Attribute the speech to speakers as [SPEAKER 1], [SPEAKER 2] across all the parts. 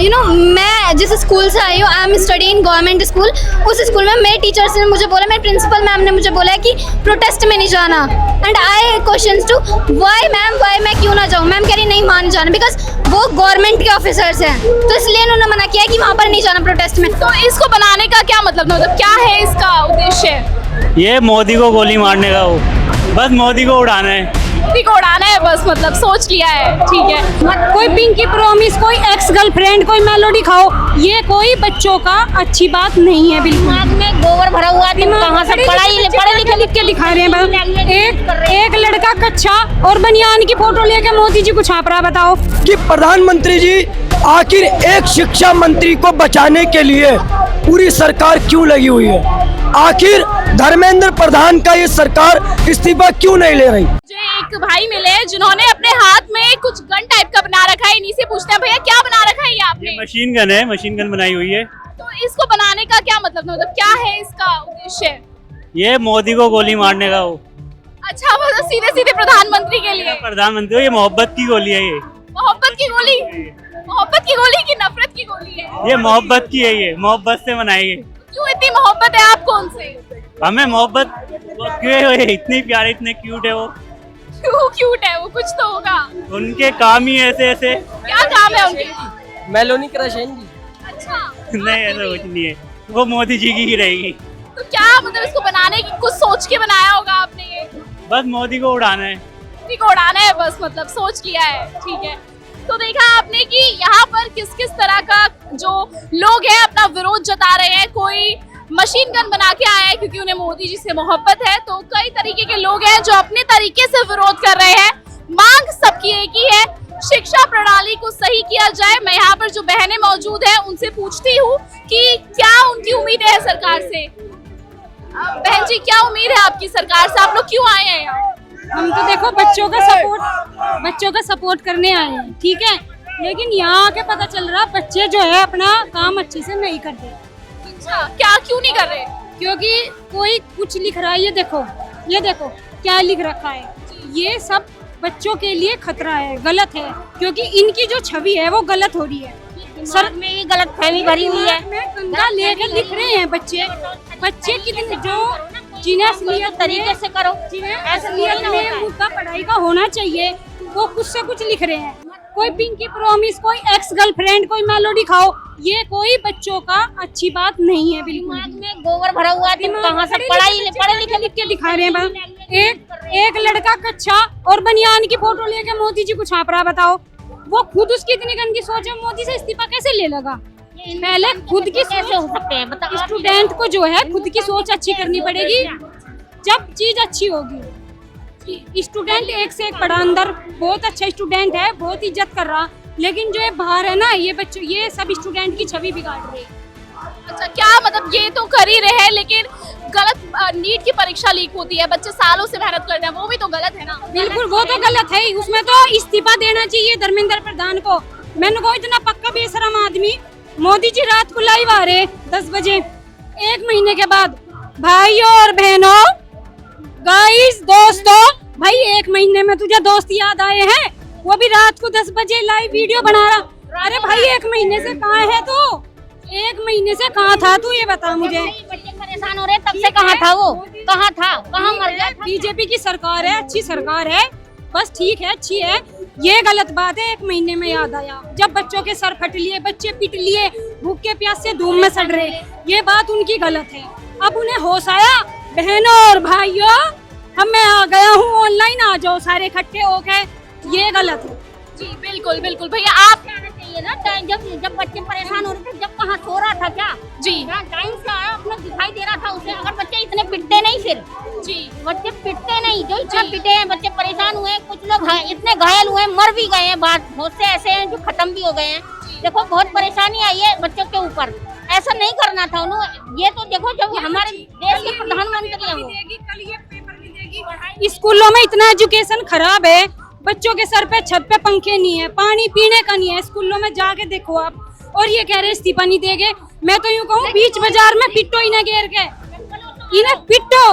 [SPEAKER 1] मैं जिस स्कूल से आई हूँ, I am study in government school. उस स्कूल में मेरे टीचर्स ने मुझे बोला, मेरे प्रिंसिपल मैम ने मुझे बोला कि प्रोटेस्ट में नहीं जाना। And I questions to why ma'am, why मैं क्यों ना जाऊँ। मैम कह रही नहीं मान जाना, बिकॉज वो गवर्नमेंट के ऑफिसर्स हैं, तो इसलिए उन्होंने मना किया कि वहाँ पर नहीं जाना प्रोटेस्ट में।
[SPEAKER 2] तो इसको बनाने का क्या मतलब क्या है इसका उद्देश्य?
[SPEAKER 3] ये मोदी को गोली मारने का, बस मोदी को उड़ाना है,
[SPEAKER 2] मोदी को उड़ाना है बस, मतलब सोच लिया है, ठीक है।
[SPEAKER 4] कोई पिंकी प्रॉमिस, कोई एक्स गर्लफ्रेंड, कोई मेलोडी खाओ, ये कोई बच्चों का अच्छी बात नहीं है। बिल्कुल
[SPEAKER 5] दिमाग में गोबर भरा हुआ है, कहाँ से पढ़े
[SPEAKER 4] लिख के दिखा रहे हैं। एक लड़का कच्चा और बनियान की फोटो लेके मोदी जी को छाप रहा। बताओ
[SPEAKER 6] कि प्रधानमंत्री जी आखिर एक शिक्षा मंत्री को बचाने के लिए पूरी सरकार क्यों लगी हुई है? आखिर धर्मेंद्र प्रधान का ये सरकार इस्तीफा क्यों नहीं ले रही?
[SPEAKER 2] एक भाई मिले जिन्होंने अपने हाथ में कुछ गन टाइप का बना रखा है। इन्हीं से पूछते हैं, भैया क्या बना रखा है ये आपने?
[SPEAKER 3] मशीन गन है, मशीन गन बनाई हुई है।
[SPEAKER 2] तो इसको बनाने का क्या मतलब क्या है इसका उद्देश्य?
[SPEAKER 3] ये मोदी को गोली मारने का
[SPEAKER 2] अच्छा, मतलब सीधे सीधे प्रधानमंत्री के लिए?
[SPEAKER 3] प्रधानमंत्री, ये मोहब्बत की गोली है। ये
[SPEAKER 2] मोहब्बत की गोली? मोहब्बत की गोली की नफरत की गोली है?
[SPEAKER 3] ये मोहब्बत की है, ये मोहब्बत से बनाई है।
[SPEAKER 2] क्यों इतनी मोहब्बत है आपको उनसे?
[SPEAKER 3] हमें मोहब्बत क्यों है? इतनी प्यारे, इतने क्यूट है वो।
[SPEAKER 2] क्यों क्यूट है वो? कुछ तो होगा।
[SPEAKER 3] उनके काम ही ऐसे ऐसे।
[SPEAKER 2] क्या काम है उनके?
[SPEAKER 6] मेलोनी क्रशन जी।
[SPEAKER 2] अच्छा,
[SPEAKER 3] नहीं ऐसा कुछ नहीं है, वो मोदी जी की ही रहेगी।
[SPEAKER 2] तो क्या मतलब इसको बनाने की कुछ सोच के बनाया होगा आपने? ये
[SPEAKER 3] बस मोदी को उड़ाना है,
[SPEAKER 2] मोदी को उड़ाना है बस, मतलब सोच किया है, ठीक है। तो देखा आपने कि यहाँ पर किस किस तरह का जो लोग हैं अपना विरोध जता रहे हैं। कोई मशीन गन बना के आया है क्योंकि उन्हें मोदी जी से मोहब्बत है, तो कई तरीके के लोग हैं जो अपने तरीके से विरोध कर रहे हैं। मांग सबकी एक ही है, शिक्षा प्रणाली को सही किया जाए। मैं यहाँ पर जो बहनें मौजूद हैं उनसे पूछती हूँ कि क्या उनकी उम्मीद है सरकार से। बहन जी, क्या उम्मीद है आपकी सरकार से? आप लोग क्यों आए हैं यहाँ?
[SPEAKER 4] हम तो देखो बच्चों का सपोर्ट करने आए हैं, ठीक है, लेकिन यहाँ आके पता चल रहा बच्चे जो है अपना काम अच्छे से नहीं करते।
[SPEAKER 2] अच्छा, क्या क्यों नहीं कर रहे?
[SPEAKER 4] क्योंकि कोई कुछ लिख रहा है, ये देखो क्या लिख रखा है। ये सब बच्चों के लिए खतरा है, गलत है, क्योंकि इनकी जो छवि है वो गलत हो रही है।
[SPEAKER 5] सर में ही गलत फहमी भरी हुई है,
[SPEAKER 4] गंदा लेकर लिख रहे हैं बच्चे कितने जो जिन्हें असलियत
[SPEAKER 5] तरीके से करो,
[SPEAKER 4] असलियत में मुद्दा पढ़ाई का होना चाहिए, वो कुछ से कुछ लिख रहे हैं। कोई पिंकी प्रॉमिस, कोई एक्स गर्लफ्रेंड, कोई मेलोडी खाओ, ये कोई बच्चों का अच्छी बात नहीं है। बिल्कुल
[SPEAKER 5] दिमाग में गोबर भरा हुआ है, कहाँ से पढ़े लिख के
[SPEAKER 4] दिखा रहे हैं। एक लड़का कच्चा और बनियान की फोटो लेके मोदी जी को छाप रहा। बताओ वो खुद उसकी इतनी गंदी सोच है, मोदी से इस्तीफा कैसे ले लगा? पहले खुद की
[SPEAKER 5] कैसे हो सकते हैं बताओ?
[SPEAKER 4] स्टूडेंट को जो है खुद की सोच अच्छी करनी पड़ेगी, जब चीज अच्छी होगी। स्टूडेंट एक से एक पढ़ा, अंदर बहुत अच्छा स्टूडेंट है, बहुत इज्जत कर रहा, लेकिन जो है बाहर है ना, ये बच्चों, ये सब स्टूडेंट की छवि बिगाड़ रहे हैं।
[SPEAKER 2] अच्छा, क्या मतलब ये तो कर ही रहे हैं, लेकिन गलत नीट की परीक्षा लीक होती है, बच्चे सालों से मेहनत करते हैं, वो भी तो गलत है ना?
[SPEAKER 4] बिल्कुल, वो तो गलत है, उसमें तो इस्तीफा देना चाहिए धर्मेंद्र प्रधान को। मैंने को इतना पक्का बेशरम आदमी, मोदी जी रात को लाइव आ रहे 10 बजे, 1 महीने के बाद। भाइयों और बहनों, गाइस, दोस्तों, भाई 1 महीने में तुझे दोस्त याद आए हैं? वो भी रात को 10 बजे लाइव वीडियो बना रहा। अरे भाई 1 महीने से कहाँ है तू? 1 महीने से कहाँ था तू, ये बता मुझे।
[SPEAKER 5] बच्चे परेशान हो रहे, तब से कहाँ था वो? कहाँ था? कहाँ मर गया?
[SPEAKER 4] बीजेपी की सरकार है, अच्छी सरकार है, बस ठीक है, अच्छी है। ये गलत बात है 1 महीने में याद आया, जब बच्चों के सर फट लिए, बच्चे पिट लिए, भूखे प्यास से धूम में सड़ रहे, ये बात उनकी गलत है। अब उन्हें होश आया, बहनों और भाइयों, मैं आ गया हूँ ऑनलाइन, आ जाओ सारे इकट्ठे हो गए, ये गलत है।
[SPEAKER 2] जी बिल्कुल बिल्कुल भैया, आप
[SPEAKER 5] कहना चाहिए ना, जब बच्चे परेशान हो रहे थे, जब कहाँ सो रहा था क्या?
[SPEAKER 2] जी
[SPEAKER 5] टाइम से आया, अपना दिखाई दे रहा था उसे। अगर बच्चे इतने पिटते नहीं, फिर
[SPEAKER 2] जी
[SPEAKER 5] बच्चे पिटते नहीं, जो इतना पिटे हैं, बच्चे परेशान हुए, कुछ लोग इतने घायल हुए, मर भी गए हैं, बहुत से ऐसे हैं जो खत्म भी हो गए हैं। देखो बहुत परेशानी आई है बच्चों के ऊपर, ऐसा नहीं करना था उन्होंने। ये तो देखो, जब हमारे देश के प्रधानमंत्री
[SPEAKER 4] स्कूलों में इतना एजुकेशन खराब है, बच्चों के सर पे छत पे पंखे नहीं है, पानी पीने का नहीं है, स्कूलों में जाके देखो आप, और ये कह रहे इस्तीफा नहीं देंगे। मैं तो यूँ कहूँ बीच बाजार में पिटो इन्हें घेर के, इन्हें पिटो।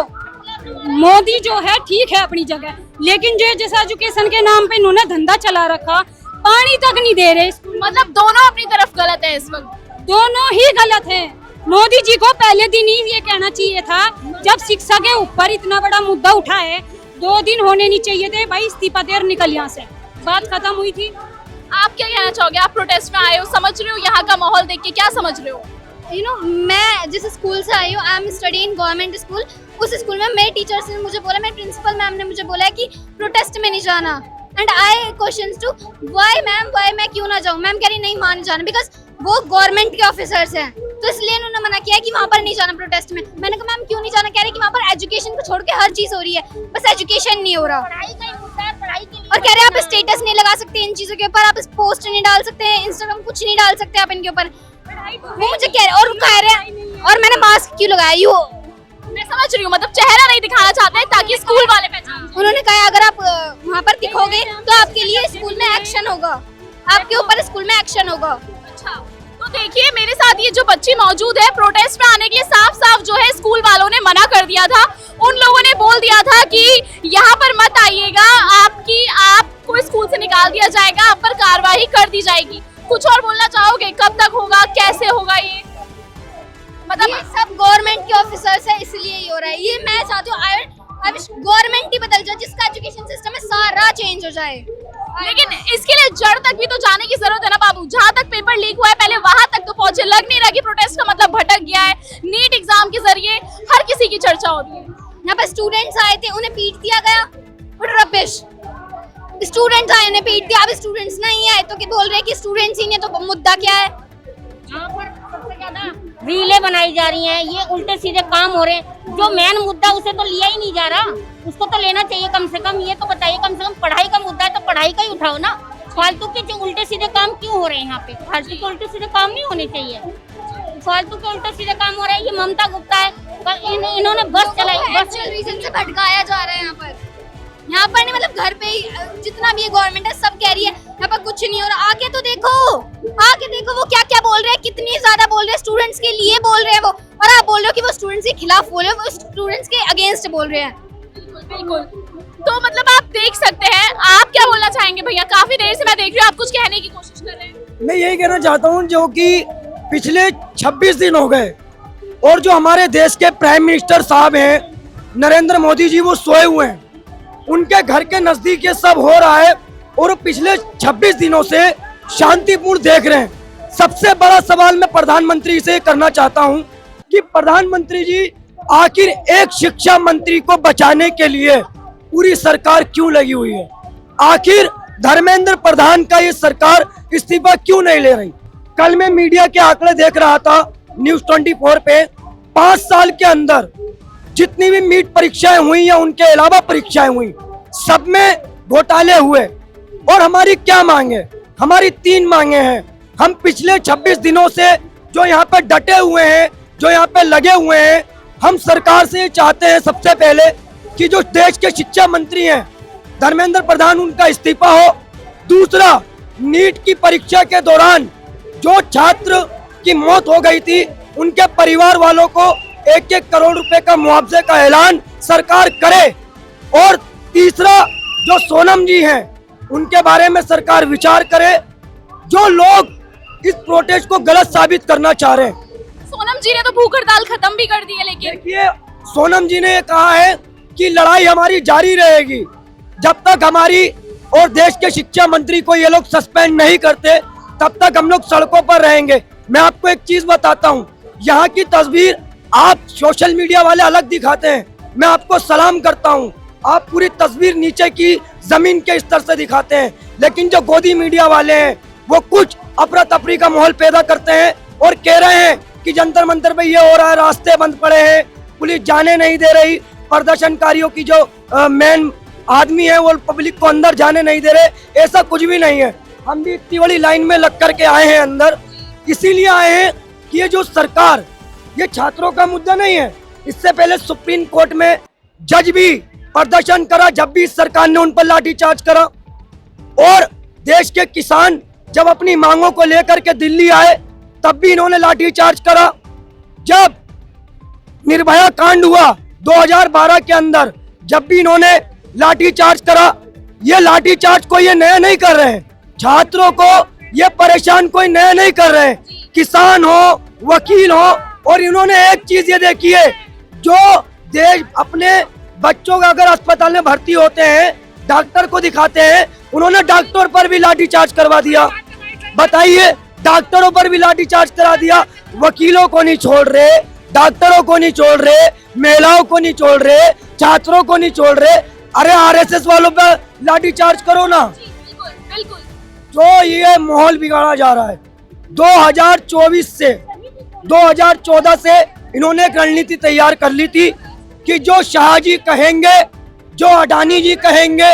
[SPEAKER 4] मोदी जो है ठीक है अपनी जगह, लेकिन जो जैसा एजुकेशन के नाम पे इन्होंने धंधा चला रखा, पानी तक नहीं दे रहे।
[SPEAKER 2] मतलब दोनों अपनी तरफ गलत है। हैं इस वक्त?
[SPEAKER 4] दोनों ही गलत है। मोदी जी को पहले दिन ही ये कहना चाहिए था, जब शिक्षा के ऊपर इतना बड़ा मुद्दा उठा है, 2 दिन होने नहीं चाहिए थे भाई, इस्तीफा दे और निकल यहाँ से, बात खत्म हुई थी।
[SPEAKER 2] आप क्या कहना चाहोगे? आप प्रोटेस्ट में आए हो, समझ रहे हो यहाँ का माहौल देख के, क्या समझ रहे हो?
[SPEAKER 1] यू नो, मैं जिस स्कूल से आई हूँ, I am study in government school. उस स्कूल में मेरे टीचर्स ने मुझे बोला, मेरे प्रिंसिपल मैम ने मुझे बोला है कि प्रोटेस्ट में नहीं जाना। And I questions to why ma'am, why मैं क्यों ना जाऊँ? मैम कह रही नहीं मान जाना, बिकॉज वो गवर्नमेंट के ऑफिसर्स हैं, तो इसलिए उन्होंने मना किया कि वहाँ पर नहीं जाना प्रोटेस्ट में। मैंने कहा मैम क्यों नहीं जाना? कह रहे कि वहाँ पर एजुकेशन को छोड़ के हर चीज़ हो रही है, बस एजुकेशन नहीं हो रहा।
[SPEAKER 5] पढ़ाई का ही मुद्दा है, पढ़ाई के लिए
[SPEAKER 1] और कह रहे हैं आप स्टेटस नहीं लगा सकते इन चीज़ों के ऊपर, आप पोस्ट नहीं डाल सकते, इंस्टाग्राम कुछ नहीं डाल सकते आप इनके ऊपर। वो मुझे कह रहे, और कह रहे हैं, और मैंने मास्क क्यों लगाया? यू
[SPEAKER 2] मैं समझ रही हूँ, मतलब चेहरा नहीं दिखाना चाहते हैं ताकि स्कूल वाले पहचान।
[SPEAKER 1] उन्होंने कहा अगर आप वहाँ पर दिखोगे तो आपके लिए स्कूल में एक्शन होगा, आपके ऊपर स्कूल में एक्शन होगा।
[SPEAKER 2] अच्छा, तो देखिए मेरे साथ ये जो बच्ची मौजूद है, प्रोटेस्ट में आने के लिए साफ साफ जो है स्कूल वालों ने मना कर दिया था। उन लोगों ने बोल दिया था कि यहाँ पर मत आइएगा, आपको स्कूल से निकाल दिया जाएगा, आप पर कार्रवाई कर दी जाएगी। कुछ और बोलना चाहोगे? कब तक होगा, कैसे होगा ये? मतलब
[SPEAKER 1] ये सब गवर्नमेंट के ऑफिसर्स है, इसलिए ही हो रहा है। ये मैं चाहती हूँ आई विश गवर्नमेंट ही बदल जाए, जिसका एजुकेशन सिस्टम है सारा चेंज हो जाए।
[SPEAKER 2] लेकिन इसके लिए जड़ तक भी तो जाने की जरूरत है ना बाबू। जहाँ तक पेपर लीक हुआ है पहले वहां तक तो पहुंचे। लग नहीं रहा कि प्रोटेस्ट का मतलब भटक गया है। नीट एग्जाम के जरिए हर किसी की चर्चा होती है।
[SPEAKER 1] यहाँ पर स्टूडेंट्स आए थे, उन्हें पीट दिया गया, बट रबिश। स्टूडेंट्स आए, उन्हें पीट दिया। अब स्टूडेंट्स नहीं आए तो क्या बोल रहे हैं कि स्टूडेंट्स ही नहीं, तो मुद्दा क्या है?
[SPEAKER 5] यहाँ पर सबसे ज्यादा रीलें बनाई जा रही हैं, ये उल्टे सीधे काम हो रहे हैं। जो मेन मुद्दा उसे तो लिया ही नहीं जा रहा, उसको तो लेना चाहिए कम से कम। ये तो बताइए, कम से कम पढ़ाई का मुद्दा है तो पढ़ाई का ही उठाओ ना। फालतू के जो उल्टे सीधे काम क्यों हो रहे हैं यहाँ पे? फालतू के उल्टे सीधे काम नहीं होने चाहिए। फालतू के उल्टे सीधे काम हो रहा है। ये ममता गुप्ता है, इन्होंने बस चलाई, बस
[SPEAKER 1] रीजन से भटकाया जा रहा है यहाँ पर। यहाँ पर नहीं, मतलब घर पे ही जितना भी ये गवर्नमेंट है सब कह रही है यहाँ पर कुछ नहीं हो रहा। आके तो देखो, आके देखो वो क्या क्या बोल रहे हैं, कितनी ज्यादा बोल रहे हैं, स्टूडेंट्स के लिए बोल रहे हैं वो, और आप बोल रहे हो कि वो स्टूडेंट्स के खिलाफ बोल रहे हो, वो स्टूडेंट्स के अगेंस्ट बोल रहे हैं।
[SPEAKER 2] बिल्कुल। तो मतलब आप देख सकते हैं, आप क्या बोलना चाहेंगे भैया? काफी देर से मैं देख रही हूँ आप कुछ कहने की कोशिश कर रहे हैं।
[SPEAKER 6] मैं यही कहना चाहता हूँ, जो कि पिछले 26 दिन हो गए और जो हमारे देश के प्राइम मिनिस्टर साहब हैं नरेंद्र मोदी जी, वो सोए हुए हैं। उनके घर के नजदीक ये सब हो रहा है और पिछले 26 दिनों से शांतिपूर्ण देख रहे हैं। सबसे बड़ा सवाल मैं प्रधानमंत्री से करना चाहता हूं कि प्रधानमंत्री जी, आखिर एक शिक्षा मंत्री को बचाने के लिए पूरी सरकार क्यों लगी हुई है? आखिर धर्मेंद्र प्रधान का ये सरकार इस्तीफा क्यों नहीं ले रही? कल मैं मीडिया के आंकड़े देख रहा था न्यूज़ 24 पे, 5 साल के अंदर जितनी भी नीट परीक्षाएं हुई या उनके अलावा परीक्षाएं हुई, सब में घोटाले हुए। और हमारी क्या मांगे? हमारी 3 मांगे हैं। हम पिछले 26 दिनों से जो यहाँ पे डटे हुए हैं, जो यहाँ पे लगे हुए हैं, हम सरकार से ये चाहते हैं सबसे पहले कि जो देश के शिक्षा मंत्री हैं धर्मेंद्र प्रधान, उनका इस्तीफा हो। दूसरा, नीट की परीक्षा के दौरान जो छात्र की मौत हो गई थी, उनके परिवार वालों को 1-1 करोड़ रुपए का मुआवजे का ऐलान सरकार करे। और तीसरा, जो सोनम जी हैं, उनके बारे में सरकार विचार करे। जो लोग इस प्रोटेस्ट को गलत साबित करना चाह रहे हैं,
[SPEAKER 2] सोनम जी ने तो भूख हड़ताल खत्म भी कर दी है, लेकिन
[SPEAKER 6] देखिए सोनम जी ने ये कहा है कि लड़ाई हमारी जारी रहेगी जब तक हमारी और देश के शिक्षा मंत्री को ये लोग सस्पेंड नहीं करते, तब तक हम लोग सड़कों पर रहेंगे। मैं आपको एक चीज बताता हूँ, यहाँ की तस्वीर आप सोशल मीडिया वाले अलग दिखाते हैं, मैं आपको सलाम करता हूँ, आप पूरी तस्वीर नीचे की जमीन के स्तर से दिखाते हैं। लेकिन जो गोदी मीडिया वाले हैं वो कुछ अफरा तफरी का माहौल पैदा करते हैं और कह रहे हैं कि जंतर मंतर पे ये हो रहा है, रास्ते बंद पड़े हैं, पुलिस जाने नहीं दे रही, प्रदर्शनकारियों की जो मेन आदमी है वो पब्लिक को अंदर जाने नहीं दे रहे। ऐसा कुछ भी नहीं है। हम भी इतनी बड़ी लाइन में लग करके आए हैं अंदर, इसीलिए आए हैं कि ये जो सरकार, ये छात्रों का मुद्दा नहीं है। इससे पहले सुप्रीम कोर्ट में जज भी प्रदर्शन करा जब भी इस सरकार ने उन पर लाठीचार्ज करा, और देश के किसान जब अपनी मांगों को लेकर के दिल्ली आए तब भी इन्होंने लाठीचार्ज करा। जब निर्भया कांड हुआ 2012 के अंदर, जब भी इन्होंने लाठीचार्ज करा। ये लाठीचार्ज कोई ये नया नहीं कर रहे हैं, छात्रों को ये परेशान कोई नया नहीं कर रहे हैं। किसान हो, वकील हो, और इन्होंने एक चीज ये देखी है, जो देश अपने बच्चों का अगर अस्पताल में भर्ती होते हैं, डॉक्टर को दिखाते हैं, उन्होंने डॉक्टर पर भी लाठीचार्ज करवा दिया। बताइए, डॉक्टरों पर भी लाठीचार्ज करा दिया। वकीलों को नहीं छोड़ रहे, डॉक्टरों को नहीं छोड़ रहे, महिलाओं को नहीं छोड़ रहे, छात्रों को नहीं छोड़ रहे। अरे आरएसएस वालों पर लाठीचार्ज करो ना।
[SPEAKER 2] बिल्कुल बिल्कुल।
[SPEAKER 6] जो ये माहौल बिगाड़ा जा रहा है 2024 से 2014 से इन्होंने एक रणनीति तैयार कर ली थी कि जो शाह जी कहेंगे, जो अडानी जी कहेंगे,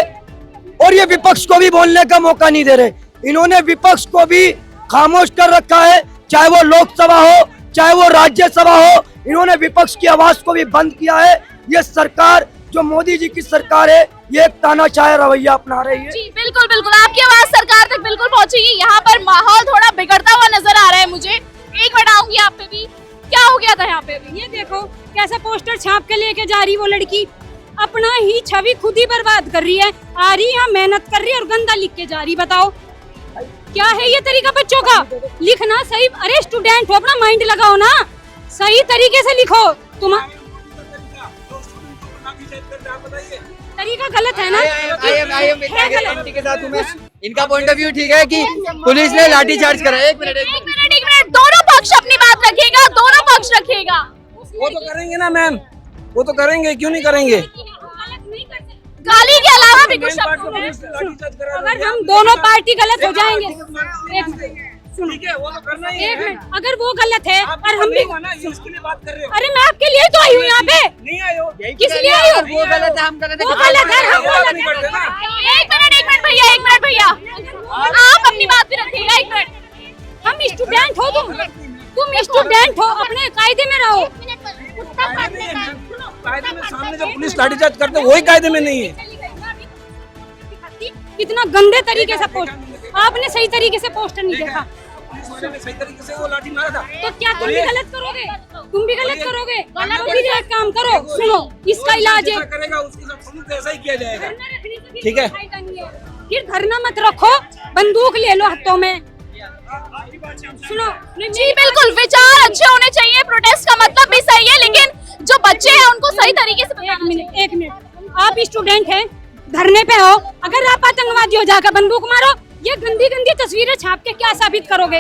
[SPEAKER 6] और ये विपक्ष को भी बोलने का मौका नहीं दे रहे। इन्होंने विपक्ष को भी खामोश कर रखा है, चाहे वो लोकसभा हो, चाहे वो राज्यसभा हो। इन्होंने विपक्ष की आवाज को भी बंद किया है। ये सरकार, जो मोदी जी की सरकार है, ये एक तानाशाह रवैया अपना रही है।
[SPEAKER 2] जी बिल्कुल बिल्कुल, आपकी आवाज सरकार तक बिल्कुल पहुंचेगी। यहाँ पर माहौल थोड़ा बिगड़ता हुआ नजर आ रहा है मुझे। एक मिनट आऊंगी आप पे भी, क्या हो गया था यहाँ पे भी?
[SPEAKER 4] ये देखो कैसा पोस्टर छाप के लेके जा रही वो लड़की, अपना ही छवि खुद ही बर्बाद कर रही है। आ रही यहाँ मेहनत कर रही है और गंदा लिख के जा रही। बताओ क्या है ये तरीका बच्चों का? लिखना सही, अरे स्टूडेंट हो, अपना माइंड लगाओ ना, सही तरीके से लिखो। तुम तरीका गलत है ना।
[SPEAKER 7] के साथ मैं इनका पॉइंट ऑफ व्यू ठीक है कि पुलिस ने लाठीचार्ज करा। एक मिनट,
[SPEAKER 2] दोनों पक्ष अपनी बात रखिएगा, दोनों पक्ष रखिएगा।
[SPEAKER 8] वो तो करेंगे ना मैम, वो तो करेंगे, क्यों नहीं करेंगे?
[SPEAKER 2] गाली के अलावा भी कुछ शब्द।
[SPEAKER 4] अगर हम दोनों पार्टी गलत हो जाएंगे,
[SPEAKER 8] ठीक है, वो तो करना ही
[SPEAKER 4] एक
[SPEAKER 8] है।
[SPEAKER 4] मिनट, अगर वो गलत है और हम भी,
[SPEAKER 8] इसके लिए बात कर रहे हो।
[SPEAKER 4] अरे मैं आपके लिए तो आई हूँ यहाँ पे,
[SPEAKER 8] नहीं आए हो,
[SPEAKER 4] किस लिए आई हूँ?
[SPEAKER 7] वो गलत है, हम गलत है।
[SPEAKER 4] वो गलत है, हम गलत
[SPEAKER 8] नहीं करते
[SPEAKER 4] है।
[SPEAKER 8] ना।
[SPEAKER 2] एक मिनट भैया, आप अपनी बात भी रखिएगा। एक मिनट,
[SPEAKER 4] हम स्टूडेंट हो, तुम स्टूडेंट हो, अपने कायदे में रहो।
[SPEAKER 8] कायदे में सामने जब पुलिस लाठीचार्ज करते वही कायदे में नहीं है।
[SPEAKER 4] कितना गंदे तरीके से पोस्ट, आपने सही तरीके से पोस्टर नहीं देखा
[SPEAKER 8] पुलिस वाले ने सही तरीके से वो लाठी मारा था।
[SPEAKER 4] तो क्या तुम भी गलत करोगे? तुम भी गलत करोगे? तो फिर एक काम करो, सुनो, इसका इलाज है,
[SPEAKER 8] जैसा करेगा उसके साथ सलूक ऐसा ही किया जाएगा।
[SPEAKER 4] ठीक
[SPEAKER 8] ठीक है।
[SPEAKER 4] फिर धरना मत रखो, बंदूक ले लो हाथों में। सुनो,
[SPEAKER 2] जी बिल्कुल, विचार अच्छे होने चाहिए, प्रोटेस्ट का मतलब भी सही है, लेकिन जो बच्चे हैं उनको सही तरीके से
[SPEAKER 4] एक मिनट, आप स्टूडेंट हैं, धरने पे हो, अगर आप आतंकवादी हो जाकर बंदूक मारो, ये गंदी गंदी तस्वीरें छाप के क्या साबित करोगे?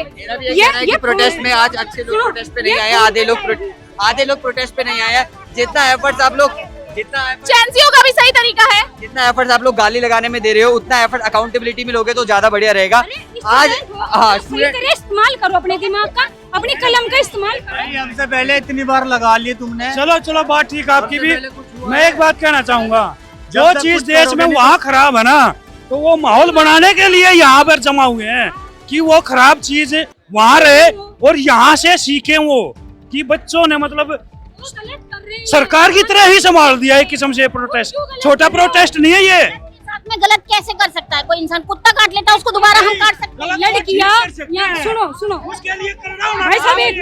[SPEAKER 7] ये प्रोटेस्ट में आज अच्छे लोग प्रोटेस्ट पे नहीं आए, आधे लोग प्रोटेस्ट पे नहीं आए। जितना एफर्ट्स आप लोग
[SPEAKER 2] चैंसियों का भी सही तरीका है।
[SPEAKER 7] जितना एफर्ट्स आप लोग गाली लगाने में दे रहे हो, उतना एफर्ट अकाउंटेबिलिटी में लोगे तो ज्यादा बढ़िया रहेगा। आज हाँ,
[SPEAKER 4] इस्तेमाल करो अपने दिमाग का, अपनी कलम का इस्तेमाल करो।
[SPEAKER 3] हमसे पहले इतनी बार लगा ली तुमने। चलो बात ठीक है आपकी भी। मैं एक बात कहना चाहूंगा, जो चीज देश में वहाँ खराब है ना, तो वो माहौल बनाने के लिए यहाँ पर जमा हुए हैं कि वो खराब चीज वहाँ रहे और यहाँ से सीखे वो, कि बच्चों ने मतलब सरकार की तरह ही संभाल दिया है किस्म से। प्रोटेस्ट छोटा प्रोटेस्ट नहीं है ये।
[SPEAKER 5] साथ में गलत कैसे कर सकता है कोई इंसान? कुत्ता काट लेता है उसको दोबारा हम काट सकते हैं?
[SPEAKER 4] लड़कियां, सुनो,
[SPEAKER 3] उसके लिए करना होना
[SPEAKER 4] भाई साहब एक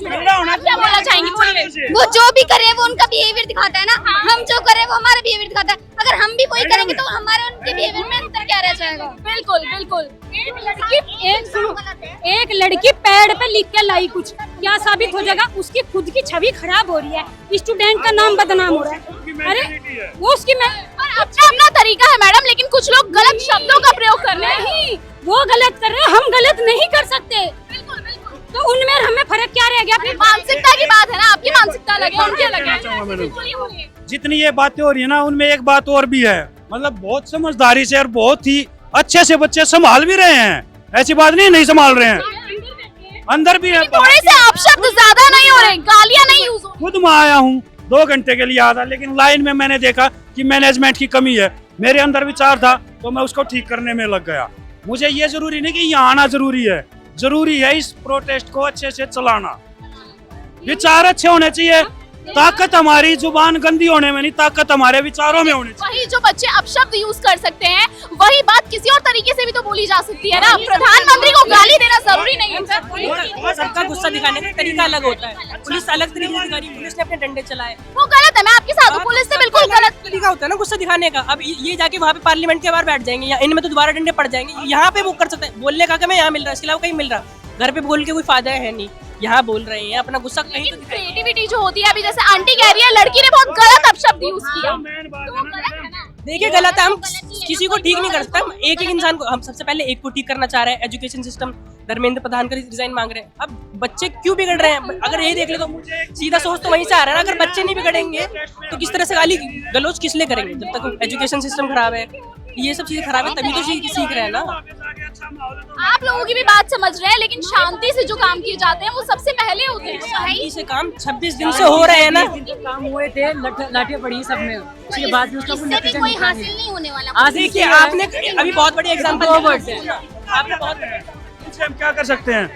[SPEAKER 4] मिनट,
[SPEAKER 2] आप क्या बोलना चाहेंगे? बोलिए।
[SPEAKER 1] वो जो भी करे वो उनका बिहेवियर दिखाता है ना, हम जो करे वो हमारा बिहेवियर दिखाता है। अगर हम भी वही करेंगे तो हमारे उनके बिहेवियर में अंतर क्या रह जाएगा?
[SPEAKER 2] बिल्कुल बिल्कुल।
[SPEAKER 4] एक लड़की पैड पे लिख के लाई कुछ, क्या साबित हो जाएगा? उसकी खुद की छवि खराब हो रही है, स्टूडेंट का नाम बदनाम हो रहा है। अरे वो उसकी
[SPEAKER 2] अपना तरीका है मैडम, लेकिन कुछ लोग गलत शब्दों का प्रयोग कर रहे हैं।
[SPEAKER 4] नहीं, वो गलत कर रहे हैं, हम गलत नहीं कर सकते।
[SPEAKER 2] बिल्कुल बिल्कुल।
[SPEAKER 4] तो उनमें और हमें फर्क क्या रह गया?
[SPEAKER 2] अपनी मानसिकता की बात है ना, आपकी मानसिकता अलग है, उनकी अलग है। बोलिए।
[SPEAKER 3] जितनी ये बातें हो रही है ना, उनमें एक बात और भी है, मतलब बहुत समझदारी से और बहुत ही अच्छे से बच्चे संभाल भी रहे हैं। ऐसी बात नहीं संभाल रहे हैं, अंदर भी है।
[SPEAKER 2] थोड़े से अपशब्द ज्यादा नहीं हो रहे, गालियां नहीं यूज हो रही।
[SPEAKER 3] खुद मैं आया हूँ 2 घंटे के लिए आया था, लेकिन लाइन में मैंने देखा कि मैनेजमेंट की कमी है। मेरे अंदर विचार था तो मैं उसको ठीक करने में लग गया। मुझे ये जरूरी नहीं कि यहाँ आना जरूरी है इस प्रोटेस्ट को अच्छे से चलाना। विचार अच्छे होने चाहिए, ताकत हमारी जुबान गंदी होने में नहीं, ताकत हमारे विचारों में होनी चाहिए।
[SPEAKER 2] वही जो बच्चे अपशब्द यूज कर सकते हैं, वही बात किसी और तरीके से भी तो बोली जा सकती है ना। प्रधानमंत्री को गाली देना जरूरी नहीं है।
[SPEAKER 9] सबका गुस्सा दिखाने का तरीका अलग होता है। पुलिस अलग तरीके से करी, पुलिस ने अपने डंडे चलाए,
[SPEAKER 2] वो गलत है, मैं आपके साथ हूँ। पुलिस से बिल्कुल गलत
[SPEAKER 9] का होता है ना गुस्सा दिखाने का। अब ये जाके वहाँ पे पार्लियामेंट के बाहर बैठ जाएंगे या इनमें तो दोबारा डंडे पड़ जाएंगे। यहाँ पे वो कर सकते हैं, बोलने का हमें यहाँ मिल रहा है, इसके अलावा कहीं मिल रहा। घर पे बोल के कोई फायदा है नहीं, यहाँ बोल रहे हैं अपना गुस्सा कहीं तो दिखाएं।
[SPEAKER 2] क्रिएटिविटी जो होती है, अभी जैसे आंटी कह रही है लड़की ने बहुत गलत अपशब्द यूज किया, तो वो गलत है ना।
[SPEAKER 9] देखिए गलत है, हम किसी को ठीक नहीं कर सकते। हम एक एक इंसान को, हम सबसे पहले एक को ठीक करना चाह रहे हैं। एजुकेशन सिस्टम धर्मेंद्र प्रधान का रिजाइन मांग रहे हैं। अब बच्चे क्यों बिगड़ रहे हैं? अगर ये देख ले तो सीधा सोच तो वहीं से आ रहा है ना। अगर बच्चे नहीं बिगड़ेंगे तो किस तरह से गाली गलौज किस लिए करेंगे? जब तक एजुकेशन सिस्टम खराब है, ये सब चीजें खराब है, तभी तो सीख रहे हैं ना।
[SPEAKER 2] आप लोगों की भी बात समझ रहे हैं, लेकिन शांति से जो काम किए जाते हैं वो सबसे पहले होते हैं।
[SPEAKER 9] शांति से काम 26 दिन से हो रहे हैं ना।
[SPEAKER 10] काम हुए थे, लाठियां पड़ी सब में, उसके बाद भी उसका कोई नतीजा
[SPEAKER 5] कोई
[SPEAKER 10] नहीं
[SPEAKER 5] हासिल नहीं होने वाला।
[SPEAKER 9] आज देखिए आपने अभी बहुत बड़ी एग्जाम्पल आपने बहुत
[SPEAKER 3] इनसे हम क्या कर सकते हैं?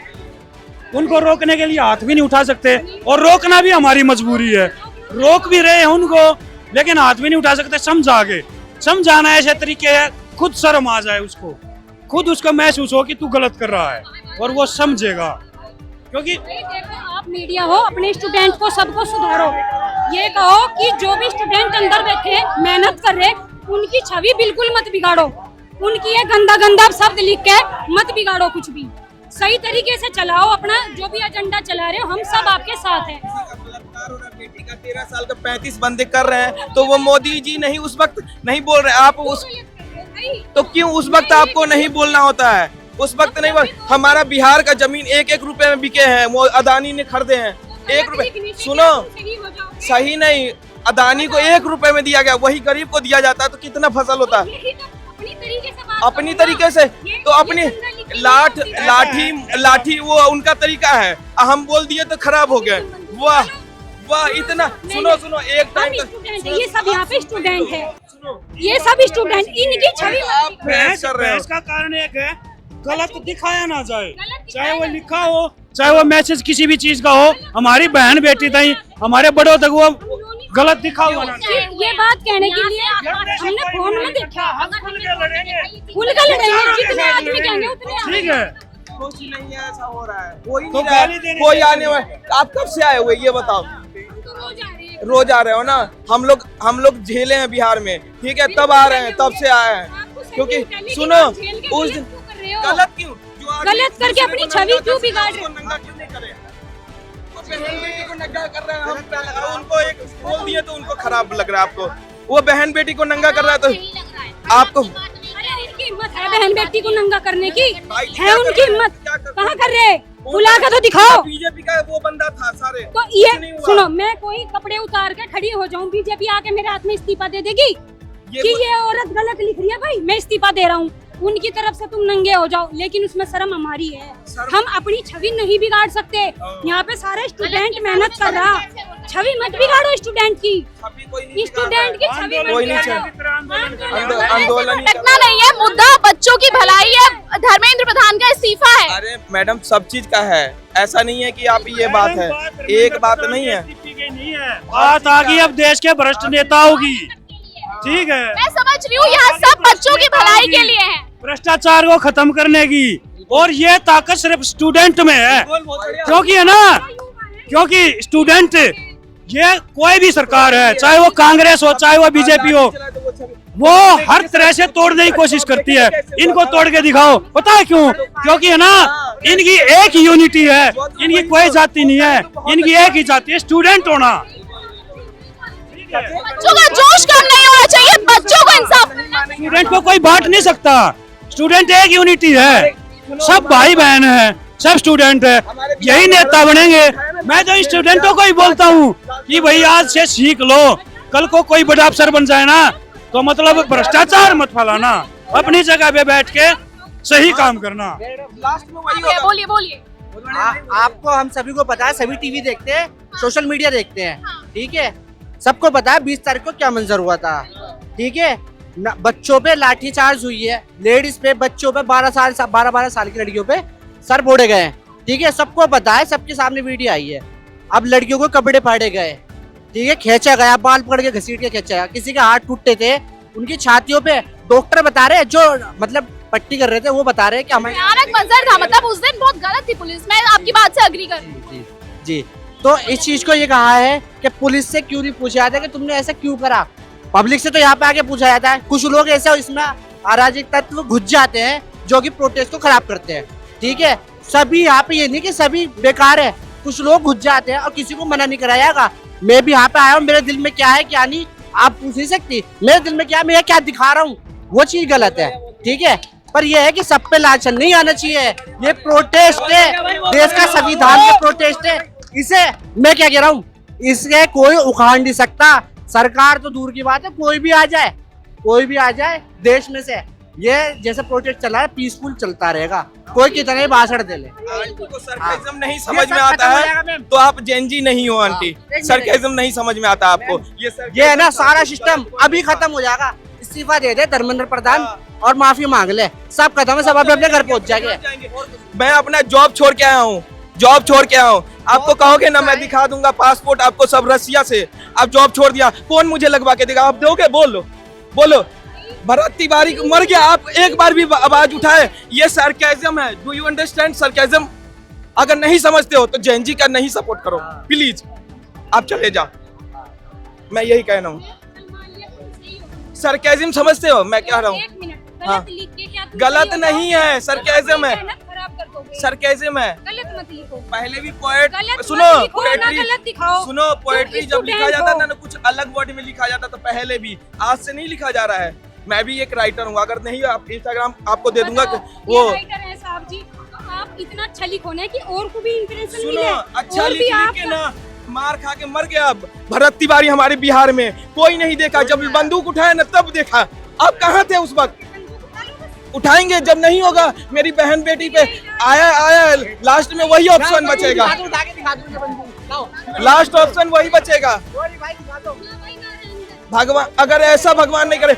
[SPEAKER 3] उनको रोकने के लिए हाथ भी नहीं उठा सकते, और रोकना भी हमारी मजबूरी है। रोक भी रहे हैं उनको, लेकिन हाथ भी नहीं उठा सकते। समझाना ऐसे तरीके है, खुद शर्म आ जाए उसको, खुद उसको महसूस हो कि तू गलत कर रहा है, और वो समझेगा। क्योंकि
[SPEAKER 4] देखो आप मीडिया हो, अपने स्टूडेंट को सबको सुधारो। ये कहो कि जो भी स्टूडेंट अंदर बैठे मेहनत कर रहे, उनकी छवि बिल्कुल मत बिगाड़ो। उनकी ये गंदा गंदा शब्द लिख के मत बिगाड़ो कुछ भी। सही तरीके से चलाओ अपना जो भी एजेंडा चला रहे हो, हम सब आपके साथ हैं।
[SPEAKER 8] बेटी का 13 साल का 35 बंदे कर रहे हैं, तो वो मोदी जी नहीं उस वक्त नहीं बोल रहे, आप उस तो क्यों उस वक्त आपको नहीं बोलना होता है? उस वक्त नहीं बोल। हमारा बिहार का जमीन 1-1 रुपए में बिके हैं, वो अदानी ने खरीदे हैं 1 रुपए। सुनो, सही नहीं, अदानी को 1 रुपए में दिया गया, वही गरीब को दिया जाता है, तो कितना फसल होता है? अपनी तरीके से तो अपनी लाठी वो उनका तरीका है, हम बोल दिए तो खराब हो गए। वाह वाह, इतना सुनो एक टाइम
[SPEAKER 4] ये सब यहाँ पे स्टूडेंट है, ये सब स्टूडेंट, इनकी छवि
[SPEAKER 8] आप बहस कर रहे हो।
[SPEAKER 3] इसका कारण एक है, गलत दिखाया ना जाए, चाहे वो लिखा हो, चाहे वो मैसेज किसी भी चीज का हो। हमारी बहन बेटी तक, हमारे बड़ों तक वो गलत दिखा हुआ ना।
[SPEAKER 4] ये बात कहने के लिए हमने फोन में देखा, खुल कर लड़ेंगे, जितने आदमी कहेंगे उतने।
[SPEAKER 3] ठीक है,
[SPEAKER 8] कुछ नहीं है, ऐसा हो रहा है, कोई
[SPEAKER 3] तो
[SPEAKER 8] नहीं
[SPEAKER 3] गाली देने
[SPEAKER 8] कोई आने वाला। आप कब से आए हुए ये बताओ? रोज आ रहे हो ना। हम लोग झेले हैं बिहार में, ठीक है, तब आ रहे हैं, तब से आए हैं। क्योंकि सुनो, उस दिन गलत क्यों,
[SPEAKER 4] गलत करके अपनी छवि क्यों बिगाड़ रहे?
[SPEAKER 8] नंगा क्यों नहीं करे? बहन बेटी को नंगा कर रहे हैं हम, उनको एक बोल दिए तो उनको खराब लग रहा है आपको। वो बहन बेटी को नंगा कर रहा है तो आपको
[SPEAKER 4] उनकी हिम्मत है बहन बेटी को नंगा करने की? है उनकी हिम्मत? कहाँ कर रहे? बुला कर तो दिखाओ।
[SPEAKER 8] बीजेपी का वो बंदा था सारे।
[SPEAKER 4] तो ये सुनो, मैं कोई कपड़े उतार के खड़ी हो जाऊं, बीजेपी आके मेरे हाथ में इस्तीफा दे देगी कि ये औरत गलत लिख रही है, भाई मैं इस्तीफा दे रहा हूँ। उनकी तरफ से तुम नंगे हो जाओ, लेकिन उसमें शर्म हमारी है। हम अपनी छवि नहीं बिगाड़ सकते। यहाँ पे सारे स्टूडेंट मेहनत कर रहा, छवि मत बिगाड़ो स्टूडेंट की। स्टूडेंट की छवि
[SPEAKER 8] आंदोलन
[SPEAKER 2] भटकना नहीं है, मुद्दा बच्चों की भलाई है, धर्मेंद्र प्रधान का इस्तीफा है।
[SPEAKER 8] अरे मैडम, सब चीज का है, ऐसा नहीं है कि आप ये बात है, एक बात नहीं है।
[SPEAKER 3] बात आ गई अब देश के भ्रष्ट नेताओं की, ठीक है,
[SPEAKER 2] मैं समझ रही हूँ, यहाँ सब बच्चों की भलाई के लिए है,
[SPEAKER 3] भ्रष्टाचार को खत्म करने की। और ये ताकत सिर्फ स्टूडेंट में है, क्योंकि है ना, क्योंकि स्टूडेंट, ये कोई भी सरकार है, चाहे वो कांग्रेस हो, चाहे वो बीजेपी हो, वो हर तरह से तोड़ने की कोशिश करती है। इनको तोड़ के दिखाओ। पता है क्यों? क्योंकि है ना, इनकी एक ही यूनिटी है, इनकी कोई जाति नहीं है, इनकी एक ही जाति है, स्टूडेंट होना।
[SPEAKER 2] बच्चों का जोश कम नहीं होना चाहिए, बच्चों को इंसाफ।
[SPEAKER 3] स्टूडेंट को कोई बांट नहीं सकता, स्टूडेंट एक यूनिटी है, सब भाई बहन है, सब स्टूडेंट है, यही नेता बनेंगे। मैं तो स्टूडेंटों को ही बोलता हूँ कि भाई आज से सीख लो, कल को कोई बड़ा अफसर बन जाए ना, तो मतलब भ्रष्टाचार मत फैलाना, अपनी जगह पे बैठ के सही काम करना।
[SPEAKER 8] लास्ट में वही होगा।
[SPEAKER 2] बोलिए बोलिए।
[SPEAKER 10] आपको, हम सभी को पता है, सभी टीवी देखते हैं, सोशल मीडिया देखते हैं, ठीक है, सबको पता है 20 तारीख को क्या मंजर हुआ था, ठीक है। बच्चों पे लाठीचार्ज हुई है, लेडीज पे, बच्चों पे, 12 साल की लड़कियों पे सर फोड़े गए, ठीक है, सबको पता है, सबके सामने वीडियो आई है। अब लड़कियों को कपड़े फाड़े गए, ठीक है, खींचा गया, बाल पकड़ के घसीट के खींचा गया, किसी के हाथ टूटे थे, उनकी छातियों पे डॉक्टर बता रहे, जो मतलब पट्टी कर रहे थे, वो बता रहे कि हमें
[SPEAKER 2] भयानक मंजर था, मतलब उस दिन बहुत गलत थी पुलिस। मैं आपकी बात से अग्री कर
[SPEAKER 10] जी। तो इस चीज को ये कहा है कि पुलिस से क्यों नहीं पूछा जाता कि तुमने ऐसा क्यों करा, पब्लिक से तो यहाँ पे आके पूछा जाता है। कुछ लोग ऐसे इसमें अराजक तत्व घुस जाते हैं जो कि प्रोटेस्ट को खराब करते हैं, ठीक है। सभी यहाँ पे ये नहीं कि सभी बेकार है, कुछ लोग घुस जाते हैं और किसी को मना नहीं कराया जाएगा। मैं भी यहाँ पे आया हूँ, मेरे दिल में क्या है क्या नहीं आप पूछ नहीं सकती। मेरे दिल में क्या, मैं क्या दिखा रहा हूँ वो चीज गलत है, ठीक है। पर यह है कि सब पे लांछन नहीं आना चाहिए। ये प्रोटेस्ट है, देश का संविधान का प्रोटेस्ट है। इसे मैं क्या कह रहा हूँ, इसे कोई उखाड़ नहीं सकता। सरकार तो दूर की बात है, कोई भी आ जाए, कोई भी आ जाए देश में से, ये जैसे प्रोटेस्ट चला है पीसफुल चलता रहेगा, कोई कितना ही भाषण दे ले।
[SPEAKER 8] आंटी को सरकाइज्म नहीं समझ में आता है तो आप जेनजी नहीं हो आंटी। सरकाइज्म नहीं समझ में आता आपको।
[SPEAKER 10] ये है ना सारा सिस्टम अभी खत्म हो जाएगा। इस्तीफा दे दे धर्मेंद्र प्रधान और माफी मांग ले, सब खत्म है, सब अपने अपने घर पहुंच जाएंगे।
[SPEAKER 8] मैं अपना जॉब छोड़ के आया हूँ, जॉब छोड़ के आया हूँ। आपको कहोगे ना मैं दिखा दूंगा पासपोर्ट आपको सब रसिया से। आप जॉब छोड़ दिया, कौन मुझे लगवा के देगा? आप दोगे? बोलो बोलो। भरत तिवारी मर गया, आप एक बार भी आवाज उठाए? ये सरकाइज्म है। Do you understand sarcasm? अगर नहीं समझते हो तो जेनजी का नहीं सपोर्ट करो प्लीज, आप चले जाओ। मैं यही कह रहा हूँ। सरकाइज्म समझते हो मैं क्या रहा हूँ? हाँ, गलत नहीं है, सरकाइज्म है, सरकाइज्म है। पहले भी पोएट सुनो, पोएट्री सुनो, पोएट्री जब लिखा जाता था ना कुछ अलग वर्ड में लिखा जाता था पहले भी, आज से नहीं लिखा जा रहा है। मैं भी एक राइटर हूँ, अगर नहीं आप इंस्टाग्राम आपको दे दूंगा वो
[SPEAKER 4] राइटर है साहब जी। आप इतना अच्छा लिखो ना कि और को भी इंस्पिरेशन मिले।
[SPEAKER 8] सुनो, अच्छा लिख के ना मार खा के मर गया। अब भरत तिवारी हमारे बिहार में कोई नहीं देखा, जब बंदूक उठाया ना तब देखा। आप कहाँ थे उस वक्त? उठाएंगे जब नहीं होगा। मेरी बहन बेटी पे आया लास्ट में वही ऑप्शन बचेगा, लास्ट ऑप्शन वही बचेगा। भगवान अगर ऐसा भगवान नहीं करे,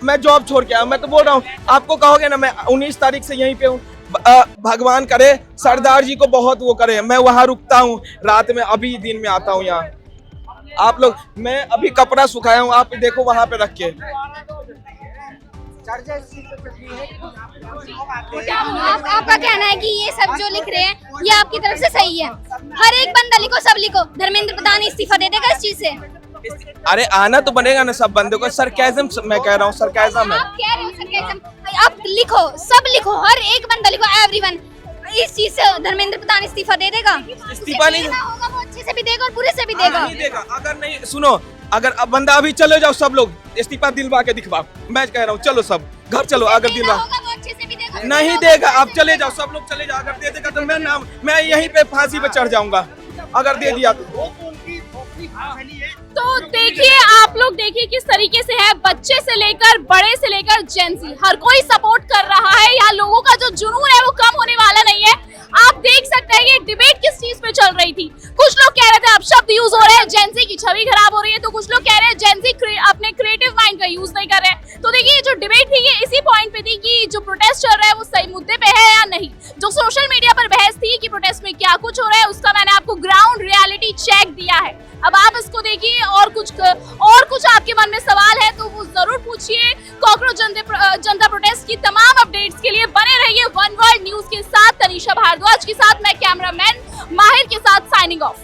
[SPEAKER 8] मैं जॉब छोड़ के आया। मैं तो बोल रहा हूँ, आपको कहोगे ना मैं 19 तारीख से यहीं पे हूँ। भगवान करे सरदार जी को बहुत वो करे, मैं वहां रुकता हूँ रात में, अभी दिन में आता हूँ यहाँ। आप लोग, मैं अभी कपड़ा सुखाया हूँ, आप देखो वहां पे रख के।
[SPEAKER 1] आपका कहना है कि ये सब जो लिख रहे हैं ये आपकी तरफ से सही है? हर एक बंदा लिखो, सब लिखो, धर्मेंद्र प्रधान इस्तीफा दे देगा इस चीज से?
[SPEAKER 8] अरे आना तो बनेगा ना सब बंदों को। सरकाइज्म मैं कह रहा हूँ, सरकाइज्म है।
[SPEAKER 1] आप कह रहे हो सरकाइज्म, आप लिखो, सब लिखो, हर एक बंदा लिखो, एवरीवन। इस चीज से धर्मेंद्र प्रधान इस्तीफा दे देगा?
[SPEAKER 8] इस्तीफा नहीं
[SPEAKER 1] होगा, वो अच्छे से भी देगा और बुरे से भी देगा।
[SPEAKER 8] नहीं देगा। अगर नहीं, सुनो, अगर अब बंदा अभी चले जाओ, सब लोग इस्तीफा दिलवा के दिखवाओ। मैं कह रहा हूँ चलो सब घर चलो, अगर दिलवा नहीं देगा आप चले जाओ, सब लोग चले जाओ। अगर दे देगा तो मैं यहीं पे फांसी पे चढ़ जाऊंगा, अगर दे दिया
[SPEAKER 2] तो देखिए, आप लोग देखिए किस तरीके से है, बच्चे से लेकर बड़े से लेकर जेंजी हर कोई सपोर्ट कर रहा है। यहाँ लोगों का जो जुनून है वो कम होने वाला नहीं है। आप देख सकते हैं ये डिबेट किस चीज पे चल रही थी। कुछ लोग कह रहे थे अब शब्द यूज हो रहे हैं, जेंजी की छवि खराब हो रही है, तो कुछ लोग कह रहे हैं जेंजी अपने क्रिएटिव माइंड का यूज नहीं कर रहे हैं। तो देखिए जो डिबेट थी ये इसी पॉइंट पे थी कि जो प्रोटेस्ट चल रहा है वो सही मुद्दे पे है या नहीं। जो सोशल मीडिया पर बहस थी कि प्रोटेस्ट में क्या कुछ हो रहा है, उसका मैंने आपको ग्राउंड रियलिटी चेक दिया है। अब आप इसको देखिए, और कुछ आपके मन में सवाल है तो वो जरूर पूछिए। कॉकरोच जनता प्रोटेस्ट की तमाम अपडेट्स के लिए बने रहिए वन वर्ल्ड न्यूज के साथ। तनीषा भारद्वाज के साथ मैं कैमरामैन माहिर के साथ साइनिंग ऑफ।